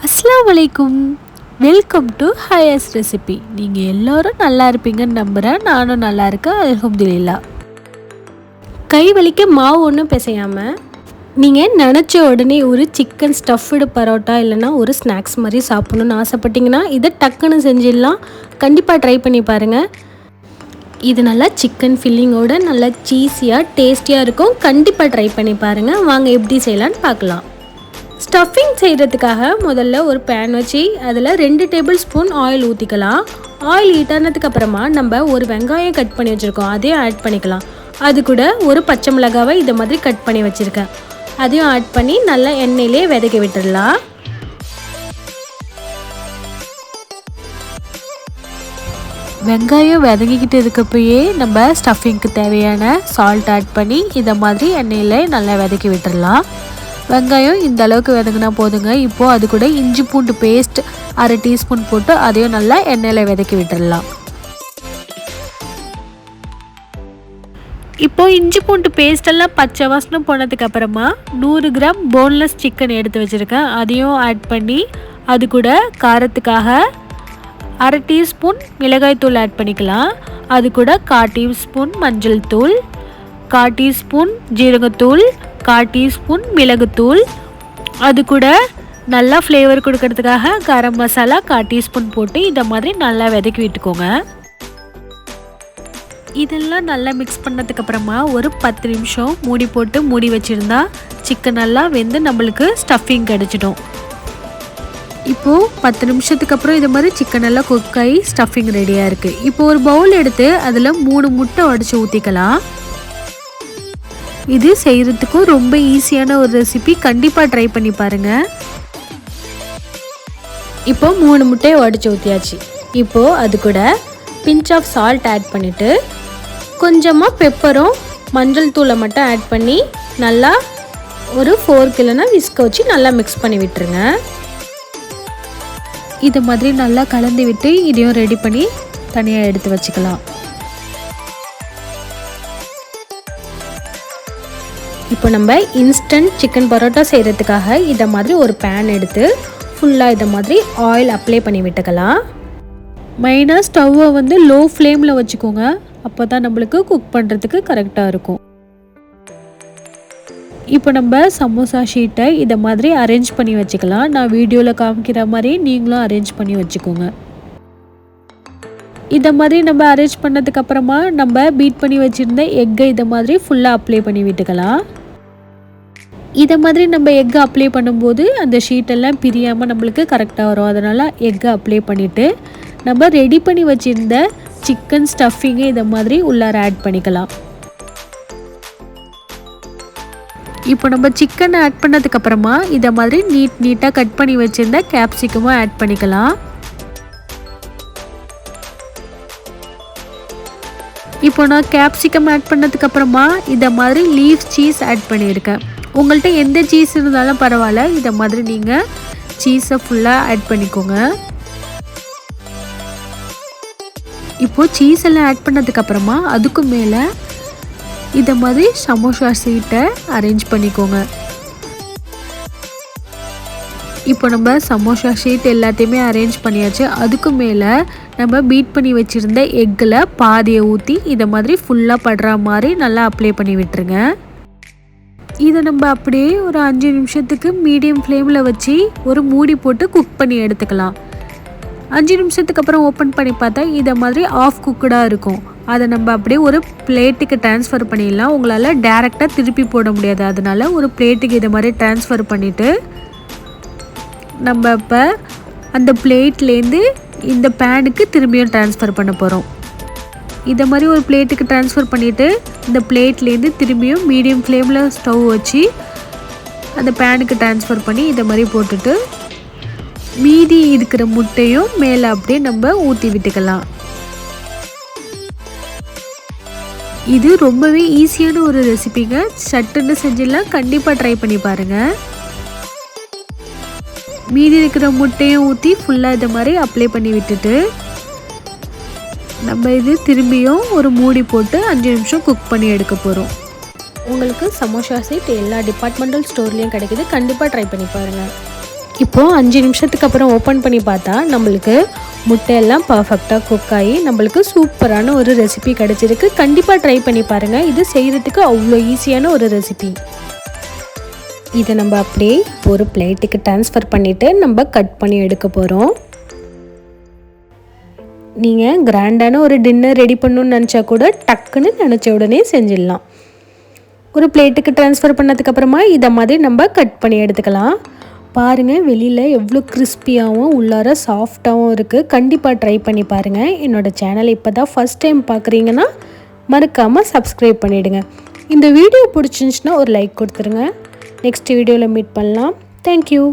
அஸ்ஸலாமு அலைக்கும். Welcome to Hiace recipe. நீங்கள் எல்லோரும் நல்லா இருப்பீங்கன்னு நம்புகிறேன். நானும் நல்லா இருக்கேன், அல்ஹம்துலில்லாஹ். கை வலிக்க மாவு ஒன்றும் பிசையாமல் நீங்கள் நினச்ச உடனே ஒரு சிக்கன் ஸ்டஃப்டு பரோட்டா இல்லைனா ஒரு ஸ்நாக்ஸ் மாதிரி சாப்பிட்ணுன்னு ஆசைப்பட்டீங்கன்னா இதை டக்குன்னு செஞ்சிடலாம். கண்டிப்பாக ட்ரை பண்ணி பாருங்கள். இது நல்லா சிக்கன் ஃபில்லிங்கோட நல்லா சீஸியாக டேஸ்டியாக இருக்கும். கண்டிப்பாக ட்ரை பண்ணி பாருங்கள். வாங்க எப்படி செய்யலான்னு பார்க்கலாம். ஸ்டஃபிங் செய்கிறதுக்காக முதல்ல ஒரு பேன் வச்சு அதில் 2 டேபிள் ஸ்பூன் ஆயில் ஊற்றிக்கலாம். ஆயில் ஹீட் ஆனதுக்கப்புறமா நம்ம ஒரு வெங்காயம் கட் பண்ணி வச்சுருக்கோம், அதையும் ஆட் பண்ணிக்கலாம். அது கூட ஒரு பச்சை மிளகாவை இதை மாதிரி கட் பண்ணி வச்சுருக்கேன், அதையும் ஆட் பண்ணி நல்லா எண்ணெயிலே வதக்கி விட்டுடலாம். வெங்காயம் வதங்கிக்கிட்டு இருக்கப்பயே நம்ம ஸ்டஃபிங்க்கு தேவையான சால்ட் ஆட் பண்ணி இதை மாதிரி எண்ணெயில் நல்லா வதக்கி விட்டுடலாம். வெங்காயம் இந்த அளவுக்கு வதங்கினா போதுங்க. இப்போது அது கூட இஞ்சி பூண்டு பேஸ்ட் 1/2 டீஸ்பூன் போட்டு அதையும் நல்லா எண்ணெயில் வதக்கி விட்டுடலாம். இப்போது இஞ்சி பூண்டு பேஸ்டெல்லாம் பச்சை வாசனை போனதுக்கப்புறமா 100 கிராம் போன்லெஸ் சிக்கன் எடுத்து வச்சுருக்கேன், அதையும் ஆட் பண்ணி அது கூட காரத்துக்காக 1/2 டீஸ்பூன் மிளகாய் தூள் ஆட் பண்ணிக்கலாம். அது கூட 1/4 டீஸ்பூன் மஞ்சள் தூள், 1/4 டீஸ்பூன் ஜீரகத்தூள், 1/4 டீஸ்பூன் மிளகுத்தூள், அது கூட நல்லா ஃப்ளேவர் கொடுக்கறதுக்காக கரம் மசாலா 1/4 டீஸ்பூன் போட்டு இதை மாதிரி நல்லா வதக்கி விட்டுக்கோங்க. இதெல்லாம் நல்லா மிக்ஸ் பண்ணதுக்கப்புறமா ஒரு 10 நிமிஷம் மூடி போட்டு மூடி வச்சுருந்தா சிக்கன் நல்லா வெந்து நம்மளுக்கு ஸ்டஃபிங் கிடச்சிடும். இப்போது 10 நிமிஷத்துக்கு அப்புறம் இது மாதிரி சிக்கன் எல்லாம் குக் ஆகி ஸ்டஃபிங் ரெடியாக இருக்குது. இப்போ ஒரு பவுல் எடுத்து அதில் 3 முட்டை உடச்சி ஊற்றிக்கலாம். இது செய்கிறதுக்கும் ரொம்ப ஈஸியான ஒரு ரெசிபி, கண்டிப்பாக ட்ரை பண்ணி பாருங்கள். இப்போது 3 முட்டையை உடச்சி ஊற்றியாச்சு. இப்போது அது கூட பிஞ்ச் ஆஃப் சால்ட் ஆட் பண்ணிவிட்டு கொஞ்சமாக பெப்பரும் மஞ்சள் தூளை மட்டும் ஆட் பண்ணி நல்லா ஒரு ஃபோர்க் இல்லைன்னா விஸ்க வச்சு நல்லா மிக்ஸ் பண்ணி விட்டுருங்க. இது மாதிரி நல்லா கலந்து விட்டு இதையும் ரெடி பண்ணி தனியாக எடுத்து வச்சுக்கலாம். இப்போ நம்ம இன்ஸ்டன்ட் சிக்கன் பரோட்டா செய்கிறதுக்காக இதை மாதிரி ஒரு பேன் எடுத்து ஃபுல்லாக இதை மாதிரி ஆயில் அப்ளை பண்ணி விட்டுக்கலாம். மெயினாக ஸ்டவ்வை வந்து லோ ஃப்ளேமில் வச்சுக்கோங்க, அப்போ தான் நம்மளுக்கு குக் பண்ணுறதுக்கு கரெக்டாக இருக்கும். இப்போ நம்ம சமோசா ஷீட்டை இதை மாதிரி அரேஞ்ச் பண்ணி வச்சுக்கலாம். நான் வீடியோவில் காமிக்கிற மாதிரி நீங்களும் அரேஞ்ச் பண்ணி வச்சுக்கோங்க. இதை மாதிரி நம்ம அரேஞ்ச் பண்ணதுக்கப்புறமா நம்ம பீட் பண்ணி வச்சுருந்த எக்கை இதை மாதிரி ஃபுல்லாக அப்ளை பண்ணி விட்டுக்கலாம். இதை மாதிரி நம்ம எக்கை அப்ளை பண்ணும்போது அந்த ஷீட்டெல்லாம் பிரியாமல் நம்மளுக்கு கரெக்டாக வரும். அதனால் எக்கை அப்ளை பண்ணிவிட்டு நம்ம ரெடி பண்ணி வச்சுருந்த சிக்கன் ஸ்டஃபிங்கை இதை மாதிரி உள்ளார ஆட் பண்ணிக்கலாம். இப்போ நம்ம சிக்கனை ஆட் பண்ணதுக்கப்புறமா இதை மாதிரி நீட்டாக கட் பண்ணி வச்சுருந்த கேப்சிகமும் ஆட் பண்ணிக்கலாம். இப்போ நான் கேப்சிகம் ஆட் பண்ணதுக்கப்புறமா இதை மாதிரி லீஃப் சீஸ் ஆட் பண்ணியிருக்கேன். உங்கள்கிட்ட எந்த சீஸ் இருந்தாலும் பரவாயில்ல, இதை மாதிரி நீங்கள் சீஸை ஃபுல்லாக ஆட் பண்ணிக்கோங்க. இப்போது சீஸ் எல்லாம் ஆட் பண்ணதுக்கப்புறமா அதுக்கு மேலே இதை மாதிரி சமோசா ஷீட்டை அரேஞ்ச் பண்ணிக்கோங்க. இப்போ நம்ம சமோசா ஷீட் எல்லாத்தையுமே அரேஞ்ச் பண்ணியாச்சு. அதுக்கு மேலே நம்ம பீட் பண்ணி வச்சுருந்த எக்கில் பாதியை ஊற்றி இதை மாதிரி ஃபுல்லாக படுற மாதிரி நல்லா அப்ளை பண்ணி விட்டுருங்க. இதை நம்ம அப்படியே ஒரு 5 நிமிஷத்துக்கு மீடியம் ஃப்ளேமில் வச்சு ஒரு மூடி போட்டு குக் பண்ணி எடுத்துக்கலாம். 5 நிமிஷத்துக்கு அப்புறம் ஓப்பன் பண்ணி பார்த்தா இதை மாதிரி ஆஃப் குக்குடாக இருக்கும். அதை நம்ம அப்படியே ஒரு பிளேட்டுக்கு ட்ரான்ஸ்ஃபர் பண்ணிடலாம். உங்களால் டேரெக்டாக திருப்பி போட முடியாது, அதனால ஒரு பிளேட்டுக்கு இதை மாதிரி ட்ரான்ஸ்ஃபர் பண்ணிவிட்டு நம்ம இப்போ அந்த பிளேட்லேருந்து இந்த பேனுக்கு திரும்பியும் ட்ரான்ஸ்ஃபர் பண்ண போகிறோம். இதை மாதிரி ஒரு பிளேட்டுக்கு ட்ரான்ஸ்ஃபர் பண்ணிவிட்டு இந்த பிளேட்லேருந்து திரும்பியும் மீடியம் ஃப்ளேமில் ஸ்டவ் வச்சு அந்த பேனுக்கு ட்ரான்ஸ்ஃபர் பண்ணி இதை மாதிரி போட்டுட்டு மீதி இருக்கிற முட்டையும் மேலே அப்படியே நம்ம ஊற்றி விட்டுக்கலாம். இது ரொம்பவே ஈஸியான ஒரு ரெசிபிங்க, சட்டுன்னு செஞ்சிடலாம். கண்டிப்பாக ட்ரை பண்ணி பாருங்கள். மீதி இருக்கிற முட்டையும் ஊற்றி ஃபுல்லாக இதை மாதிரி அப்ளை பண்ணி விட்டுட்டு நம்ம இது திரும்பியும் ஒரு மூடி போட்டு 5 நிமிஷம் குக் பண்ணி எடுக்க போகிறோம். உங்களுக்கு சமோசா சீட் எல்லா டிபார்ட்மெண்டல் ஸ்டோர்லேயும் கிடைக்குது, கண்டிப்பாக ட்ரை பண்ணி பாருங்கள். இப்போது 5 நிமிஷத்துக்கு அப்புறம் ஓப்பன் பண்ணி பார்த்தா நம்மளுக்கு முட்டையெல்லாம் பர்ஃபெக்டாக குக் ஆகி நம்மளுக்கு சூப்பரான ஒரு ரெசிபி கிடச்சிருக்கு. கண்டிப்பாக ட்ரை பண்ணி பாருங்கள். இது செய்கிறதுக்கு அவ்வளோ ஈஸியான ஒரு ரெசிபி. இதை நம்ம அப்படியே ஒரு பிளேட்டுக்கு ட்ரான்ஸ்ஃபர் பண்ணிவிட்டு நம்ம கட் பண்ணி எடுக்க போகிறோம். நீங்கள் கிராண்டான ஒரு டின்னர் ரெடி பண்ணணுன்னு நினச்சா கூட டக்குன்னு நினச்ச உடனே செஞ்சிடலாம். ஒரு பிளேட்டுக்கு ட்ரான்ஸ்ஃபர் பண்ணதுக்கப்புறமா இதை மாதிரி நம்ம கட் பண்ணி எடுத்துக்கலாம். பாருங்கள், வெளியில் எவ்வளோ கிறிஸ்பியாகவும் உள்ளார சாஃப்டாகவும் இருக்குது. கண்டிப்பாக ட்ரை பண்ணி பாருங்கள். என்னோடய சேனல் இப்போ தான் ஃபஸ்ட் டைம் பார்க்குறீங்கன்னா மறக்காமல் சப்ஸ்கிரைப் பண்ணிவிடுங்க. இந்த வீடியோ பிடிச்சிருந்துச்சுன்னா ஒரு லைக் கொடுத்துருங்க. நெக்ஸ்ட் வீடியோவில் மீட் பண்ணலாம். தேங்க்யூ.